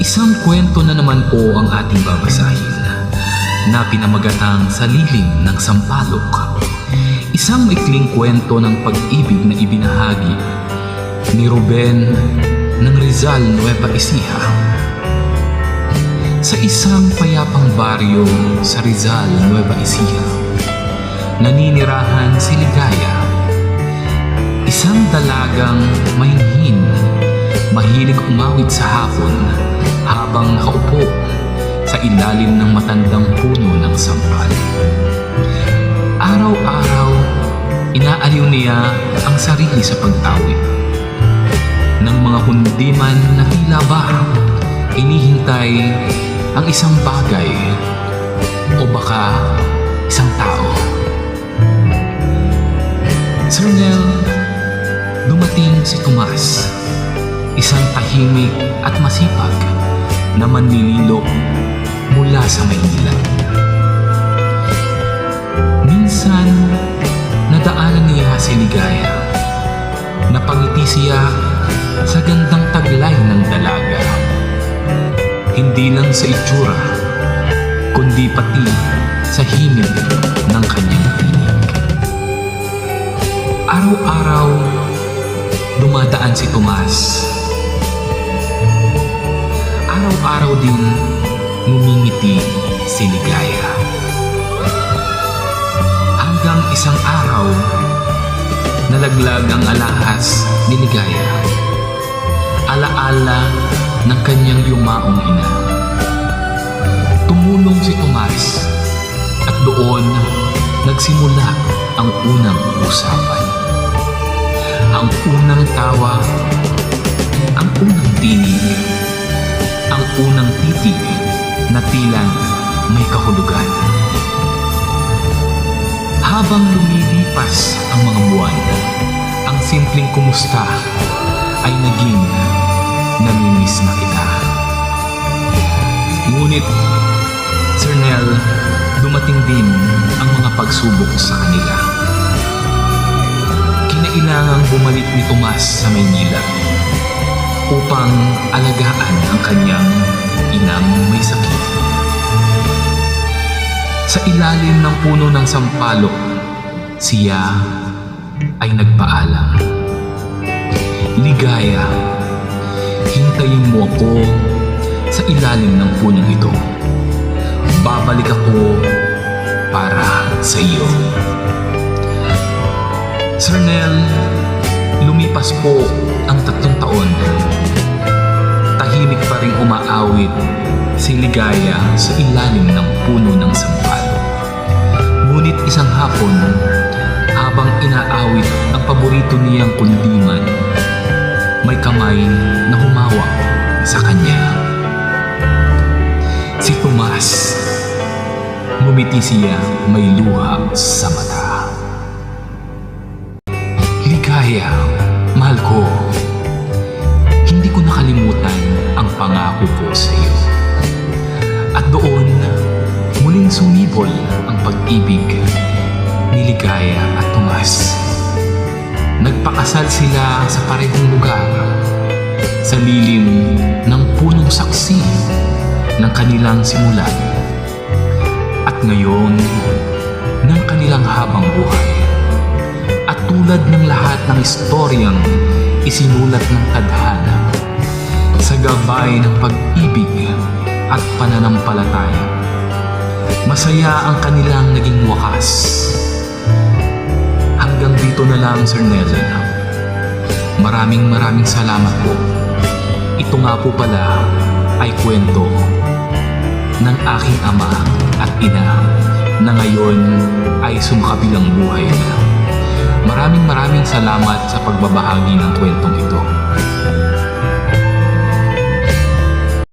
Isang kwento na naman po ang ating babasahin na pinamagatang sa lilim ng sampalok. Isang maikling kwento ng pag-ibig na ibinahagi ni Ruben ng Rizal, Nueva Ecija. Sa isang payapang baryo sa Rizal, Nueva Ecija, naninirahan si Ligaya, isang dalagang mahinhin, mahilig umawit sa hapon habang nakaupo sa ilalim ng matandang puno ng sampal. Araw-araw, inaaliw niya ang sarili sa pagtawid ng mga hundiman na tila ba hinihintay ang isang bagay o baka isang tao. Sir Nel, dumating si Tomas, isang tahimik at masipag na manlililok mula sa Maynila. Minsan, nadaanan niya si Ligaya. Napangiti siya sa gandang taglay ng dalaga. Hindi lang sa itsura, kundi pati sa himig ng kanyang tinig. Araw-araw, dumadaan si Tomas. Araw-araw din ngumingiti si Ligaya. Hanggang isang araw, nalaglag ang alahas ni Ligaya. Alaala ng kanyang yumaong ina. Tumulong si Tomas at doon nagsimula ang unang usapan. Ang unang tawa, ang unang tinig, ang unang titig na tila may kahulugan. Habang lumilipas ang mga buwan, ang simpleng kumusta ay naging namimiss na kita. Ngunit, Sir Nel, dumating din ang mga pagsubok sa kanila. Kinailangang bumalik ni Tomas sa Maynila upang alagaan ang kanyang inang may sakit. Sa ilalim ng puno ng sampalok, siya ay nagpaalam. Ligaya, hintayin mo ako sa ilalim ng punong ito. Babalik ako para sa iyo. Sir Nel, lumipas po ang 3 taon. Tahimik pa rin umaawit si Ligaya sa ilalim ng puno ng sampal. Ngunit isang hapon, habang inaawit ang paborito niyang kundiman, may kamay na humawak sa kanya. Si Tomas, ngumiti siya, may luha sa mata. Ligaya, mahal ko, hindi ko nakalimutan ang pangako ko sa iyo. At doon, muling sumibol ang pag-ibig ni Ligaya at Tomas. Nagpakasal sila sa parehong lugar, sa lilim ng punong saksi ng kanilang simulan at ngayon ng kanilang habang buhay. At tulad ng lahat ng istoryang isinulat ng tadhana, sa gabay ng pag-ibig at pananampalataya, masaya ang kanilang naging wakas. Hanggang dito na lang, Sir Nel. Maraming salamat po. Ito nga po pala ay kwento ng aking ama at ina na ngayon ay sumakabilang buhay na. Maraming salamat sa pagbabahagi ng kwentong ito.